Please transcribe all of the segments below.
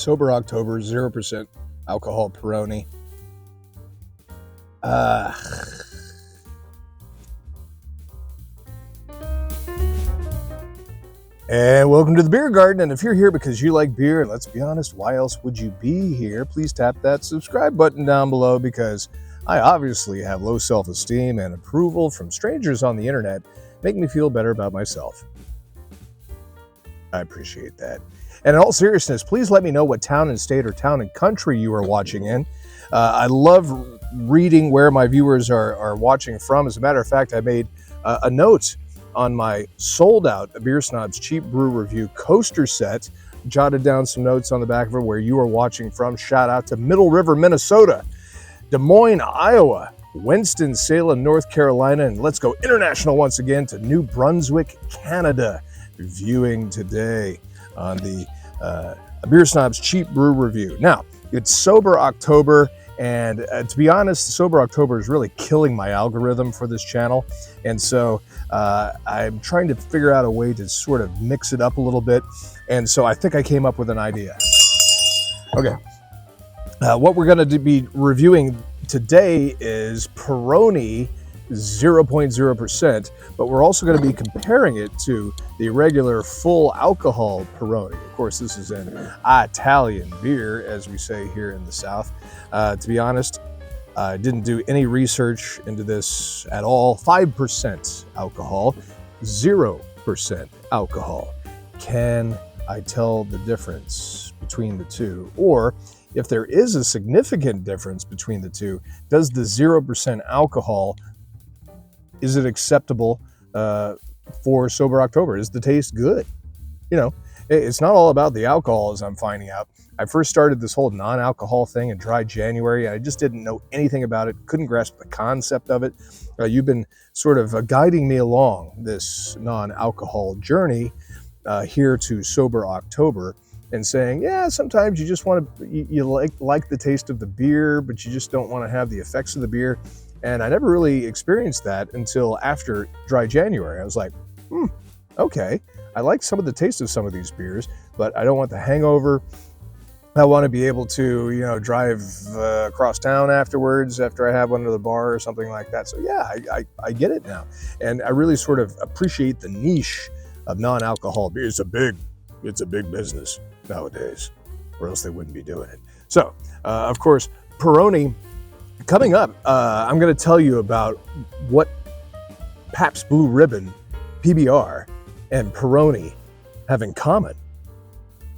Sober October, 0% alcohol Peroni. And welcome to the Beer Garden. And if you're here because you like beer, and let's be honest, why else would you be here? Please tap that subscribe button down below, because I obviously have low self-esteem, and approval from strangers on the internet make me feel better about myself. I appreciate that. And in all seriousness, please let me know what town and state or town and country you are watching in. I love reading where my viewers are watching from. As a matter of fact, I made a note on my sold-out Beer Snob's Cheap Brew Review coaster set, jotted down some notes on the back of it where you are watching from. Shout out to Middle River, Minnesota, Des Moines, Iowa, Winston-Salem, North Carolina, and let's go international once again to New Brunswick, Canada, viewing today on the Beer Snob's Cheap Brew Review. Now, it's Sober October, and to be honest, Sober October is really killing my algorithm for this channel, and so I'm trying to figure out a way to sort of mix it up a little bit, and so I think I came up with an idea. Okay, what we're going to be reviewing today is Peroni 0.0%, but we're also going to be comparing it to the regular full alcohol Peroni. Of course, this is an Italian beer, as we say here in the South. To be honest, I didn't do any research into this at all. 5% alcohol, 0% alcohol. Can I tell the difference between the two? Or if there is a significant difference between the two, does the 0% alcohol, is it acceptable for Sober October? Is the taste good? You know, it's not all about the alcohol, as I'm finding out. I first started this whole non-alcohol thing in dry January, and I just didn't know anything about it, couldn't grasp the concept of it. You've been sort of guiding me along this non-alcohol journey here to Sober October, and saying, yeah, sometimes you just want to, you like the taste of the beer, but you just don't want to have the effects of the beer. And I never really experienced that until after dry January. I was like, okay, I like some of the taste of some of these beers, but I don't want the hangover. I want to be able to, you know, drive across town afterwards after I have one at the bar or something like that. So yeah, I get it now. And I really sort of appreciate the niche of non-alcohol beer. It's a big business nowadays, or else they wouldn't be doing it. So, of course, Peroni. Coming up, I'm going to tell you about what Pabst Blue Ribbon, PBR, and Peroni have in common.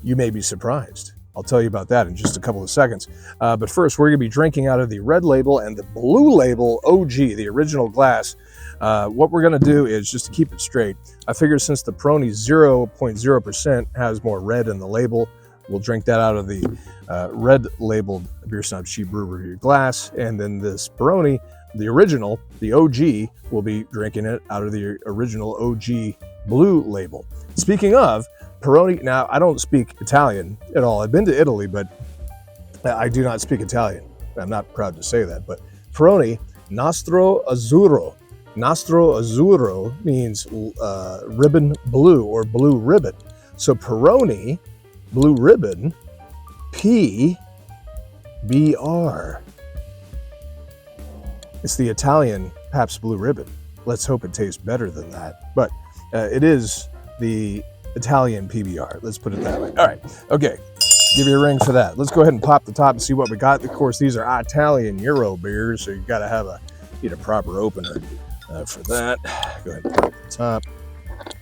You may be surprised. I'll tell you about that in just a couple of seconds. But first, we're going to be drinking out of the red label and the blue label OG, the original glass. What we're going to do is, just to keep it straight, I figured since the Peroni 0.0% has more red in the label, we'll drink that out of the red labeled Beer Snob's Cheap Brew Review glass. And then this Peroni, the original, the OG, we'll be drinking it out of the original OG blue label. Speaking of Peroni, now I don't speak Italian at all. I've been to Italy, but I do not speak Italian. I'm not proud to say that, but Peroni Nastro Azzurro. Nastro Azzurro means ribbon blue, or blue ribbon. So Peroni Blue Ribbon, PBR. It's the Italian Pabst Blue Ribbon. Let's hope it tastes better than that. But it is the Italian PBR. Let's put it that way. All right. Okay. Give you a ring for that. Let's go ahead and pop the top and see what we got. Of course, these are Italian Euro beers, so you got to need a proper opener for that. Go ahead and pop the top.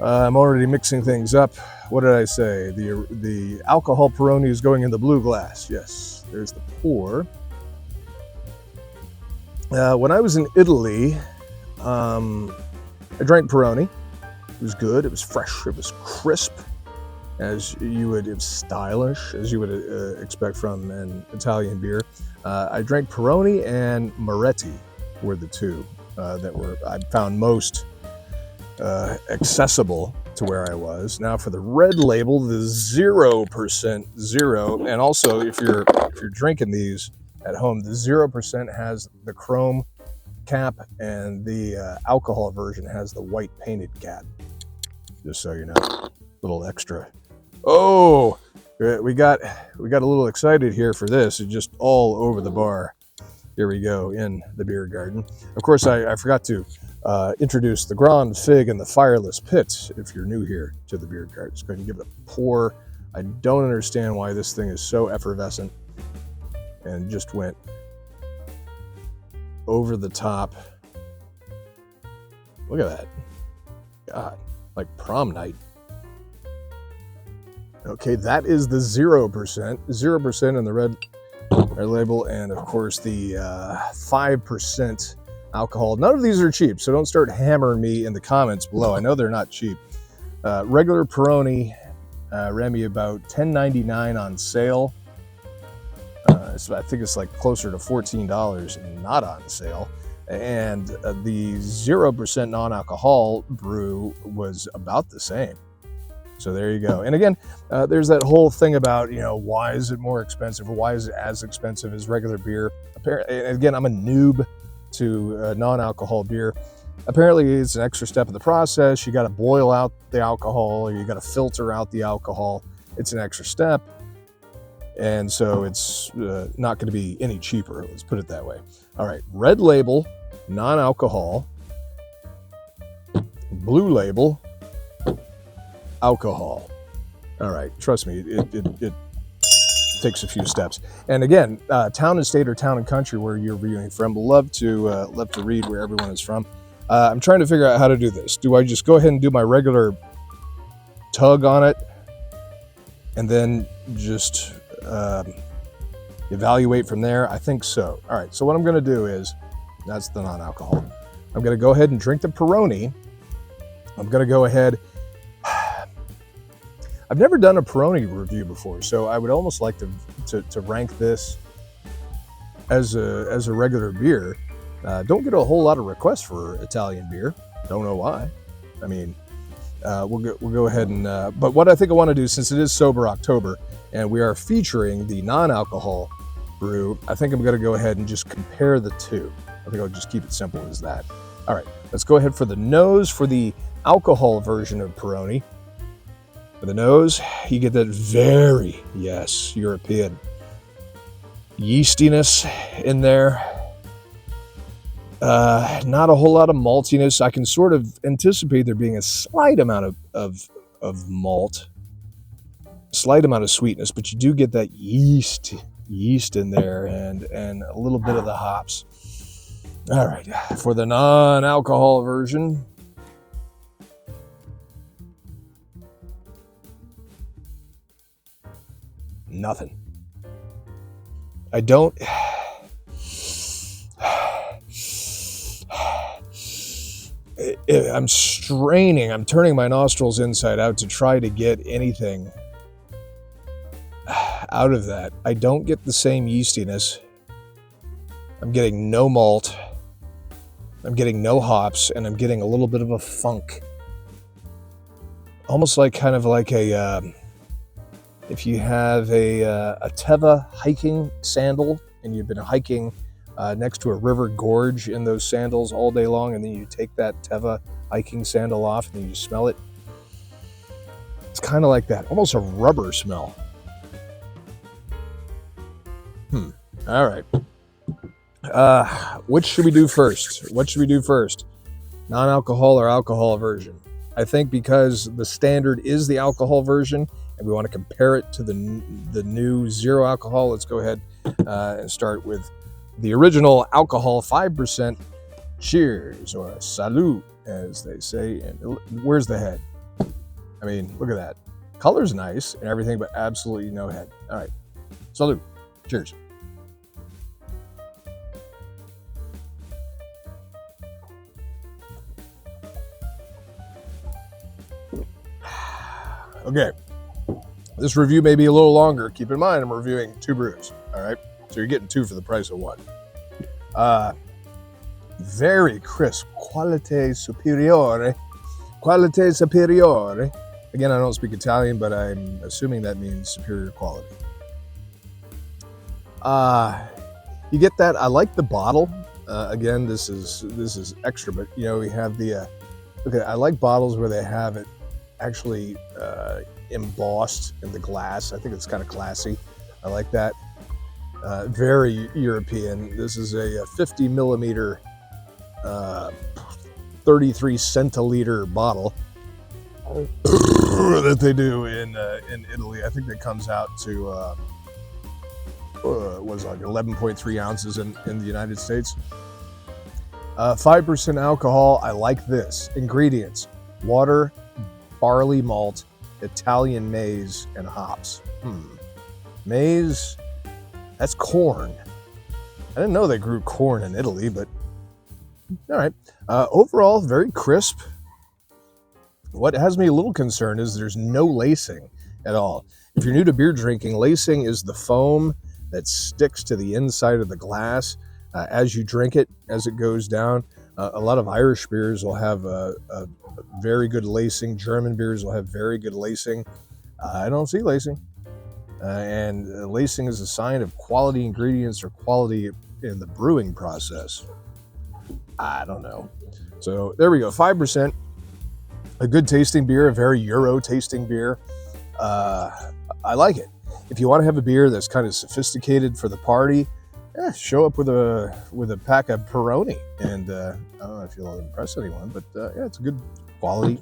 I'm already mixing things up. What did I say? The alcohol Peroni is going in the blue glass. Yes, there's the pour. When I was in Italy, I drank Peroni. It was good. It was fresh. It was crisp, it was stylish, as you would expect from an Italian beer. I drank Peroni and Moretti were the two that I found most accessible to where I was. Now for the red label, the 0% zero, and also if you're drinking these at home, the 0% has the chrome cap, and the alcohol version has the white painted cap. Just so you know, little extra. Oh, We got a little excited here for this. It's just all over the bar. Here we go in the beer garden. Of course, I forgot to introduce the Grand Fig and the Fireless Pit. If you're new here to the beer garden, just go ahead and give it a pour. I don't understand why this thing is so effervescent and just went over the top. Look at that. God, like prom night. Okay, that is the 0%. 0% in the red label, and of course the 5% alcohol. None of these are cheap, so don't start hammering me in the comments below. I know they're not cheap. Regular Peroni ran me about $10.99 on sale. So I think it's like closer to $14 not on sale. And the 0% non-alcohol brew was about the same. So there you go. And again, there's that whole thing about, why is it more expensive, or why is it as expensive as regular beer? Apparently, again, I'm a noob to non-alcohol beer. Apparently, it's an extra step of the process. You got to boil out the alcohol, or you got to filter out the alcohol. It's an extra step. And so it's not going to be any cheaper. Let's put it that way. All right, red label, non-alcohol. Blue label, alcohol. All right, trust me, it takes a few steps. And again, town and state or town and country where you're viewing from. Love to read where everyone is from. I'm trying to figure out how to do this. Do I just go ahead and do my regular tug on it and then just evaluate from there? I think so. All right, so what I'm going to do is, that's the non-alcohol. I'm going to go ahead and drink the Peroni. I'm going to go ahead. I've never done a Peroni review before, so I would almost like to rank this as a regular beer. Don't get a whole lot of requests for Italian beer. Don't know why. I mean, we'll go ahead and. But what I think I want to do, since it is Sober October and we are featuring the non-alcohol brew, I think I'm going to go ahead and just compare the two. I think I'll just keep it simple as that. All right, let's go ahead for the nose for the alcohol version of Peroni. For the nose, you get that very, yes, European yeastiness in there. Not a whole lot of maltiness. I can sort of anticipate there being a slight amount of malt, slight amount of sweetness, but you do get that yeast in there and a little bit of the hops. All right, for the non-alcohol version, nothing. I don't. I'm straining. I'm turning my nostrils inside out to try to get anything out of that. I don't get the same yeastiness. I'm getting no malt. I'm getting no hops, and I'm getting a little bit of a funk. Almost like kind of like a if you have a Teva hiking sandal and you've been hiking next to a river gorge in those sandals all day long, and then you take that Teva hiking sandal off and then you smell it. It's kind of like that, almost a rubber smell. All right. Which should we do first? What should we do first? Non-alcohol or alcohol version? I think because the standard is the alcohol version and we want to compare it to the new zero alcohol, let's go ahead and start with the original alcohol 5%. Cheers, or salute, as they say. And where's the head? I mean, look at that. Color's nice and everything, but absolutely no head. All right, salute. Cheers. Okay, this review may be a little longer. Keep in mind, I'm reviewing 2 brews. All right, so you're getting 2 for the price of 1. Very crisp, qualite superiore. Qualite superiore. Again, I don't speak Italian, but I'm assuming that means superior quality. You get that. I like the bottle. Again, this is extra, but we have the. Okay, I like bottles where they have it actually embossed in the glass. I think it's kind of classy. I like that. Very European. This is a 50 millimeter, 33 centiliter bottle that they do in Italy. I think that comes out to was like 11.3 ounces in the United States. 5% alcohol. I like this. Ingredients: water, barley malt, Italian maize, and hops. Maize, that's corn. I didn't know they grew corn in Italy, but all right. Overall, very crisp. What has me a little concerned is there's no lacing at all. If you're new to beer drinking, lacing is the foam that sticks to the inside of the glass as you drink it, as it goes down. A lot of Irish beers will have a very good lacing. German beers will have very good lacing. I don't see lacing. And lacing is a sign of quality ingredients or quality in the brewing process. I don't know. So there we go, 5%. A good tasting beer, a very Euro tasting beer. I like it. If you want to have a beer that's kind of sophisticated for the party, show up with a pack of Peroni, and I don't know if you'll impress anyone, but yeah, it's a good quality,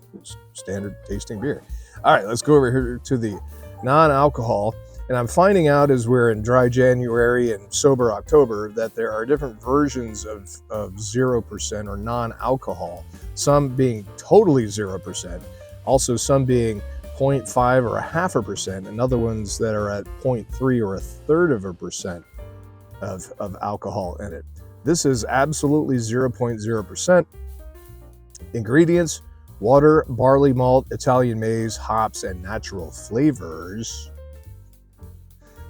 standard tasting beer. All right, let's go over here to the non-alcohol. And I'm finding out as we're in dry January and sober October that there are different versions of 0% or non-alcohol, some being totally 0%, also some being 0.5 or 0.5%, and other ones that are at 0.3 or 1/3% of alcohol in it. This is absolutely 0.0%. Ingredients: water, barley malt, Italian maize, hops, and natural flavors.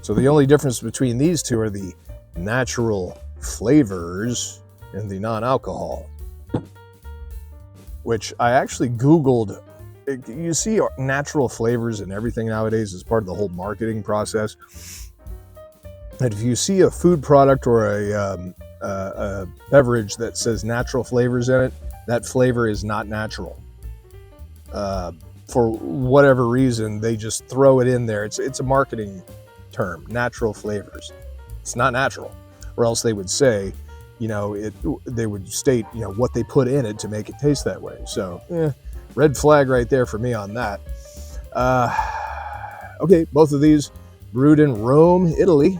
So the only difference between these two are the natural flavors and the non-alcohol, which I actually Googled. You see natural flavors and everything nowadays as part of the whole marketing process. And if you see a food product or a beverage that says natural flavors in it, that flavor is not natural. For whatever reason, they just throw it in there. It's a marketing term, natural flavors. It's not natural, or else they would say, they would state, what they put in it to make it taste that way. So, red flag right there for me on that. Okay, both of these brewed in Rome, Italy.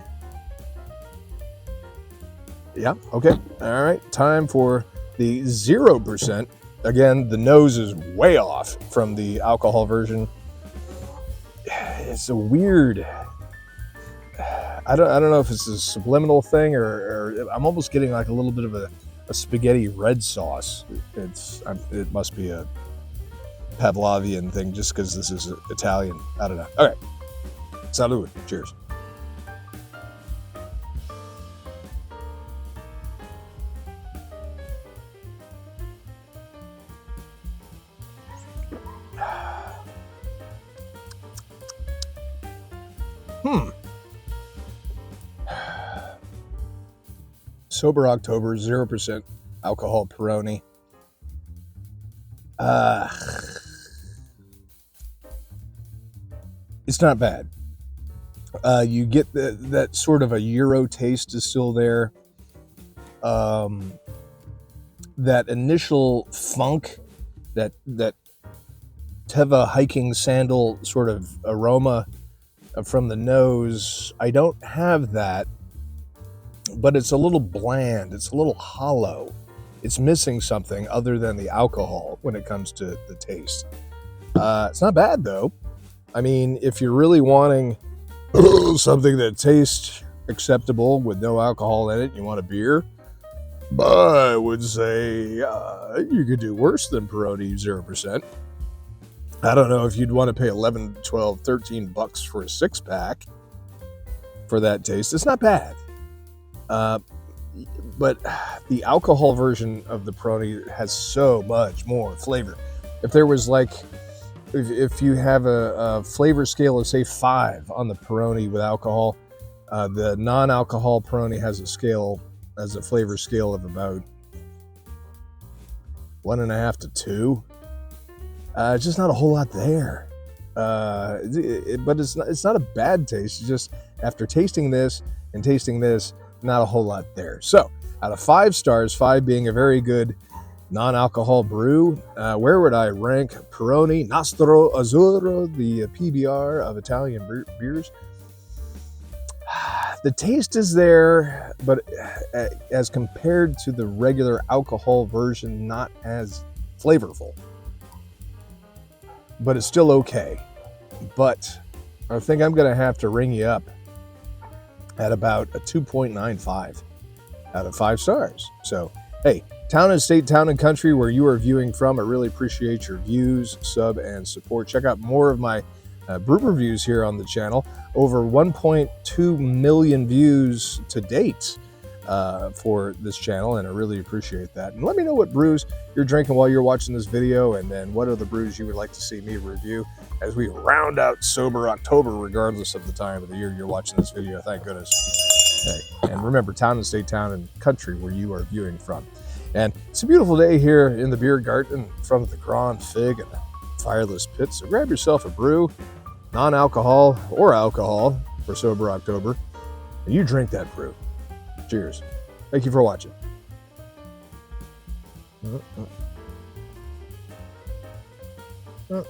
Yeah, okay. All right, time for the 0%. Again, the nose is way off from the alcohol version. It's a weird, I don't know if it's a subliminal thing or I'm almost getting like a little bit of a spaghetti red sauce. It must be a Pavlovian thing just because this is Italian. I don't know. Okay. Salud. Cheers. Sober October, 0% alcohol Peroni. It's not bad. You get that sort of a Euro taste is still there. That initial funk, that Teva hiking sandal sort of aroma from the nose, I don't have that. But it's a little bland. It's a little hollow. It's missing something other than the alcohol when it comes to the taste. It's not bad, though. I mean, if you're really wanting something that tastes acceptable with no alcohol in it, you want a beer, I would say you could do worse than Peroni 0%. I don't know if you'd want to pay 11, 12, 13 bucks for a 6-pack for that taste. It's not bad. But the alcohol version of the Peroni has so much more flavor. If there was if you have a flavor scale of say 5 on the Peroni with alcohol, the non-alcohol Peroni has a flavor scale of about 1.5 to 2. Just not a whole lot there. but it's not a bad taste. It's just after tasting this and tasting this, not a whole lot there. So out of 5 stars, 5 being a very good non-alcohol brew, where would I rank Peroni Nastro Azzurro, the PBR of Italian beers? The taste is there, but as compared to the regular alcohol version, not as flavorful. But it's still okay. But I think I'm going to have to ring you up at about a 2.95 out of 5 stars. So, hey, town and state, town and country where you are viewing from, I really appreciate your views, sub, and support. Check out more of my brew reviews here on the channel. Over 1.2 million views to date for this channel, and I really appreciate that. And let me know what brews you're drinking while you're watching this video, and then what other brews you would like to see me review as we round out Sober October, regardless of the time of the year you're watching this video. Thank goodness. Hey, and remember, town and state, town and country where you are viewing from. And it's a beautiful day here in the beer garden in front of the Grand Fig and the Fireless Pit. So grab yourself a brew, non-alcohol or alcohol for Sober October, and you drink that brew. Cheers. Thank you for watching. Uh-oh.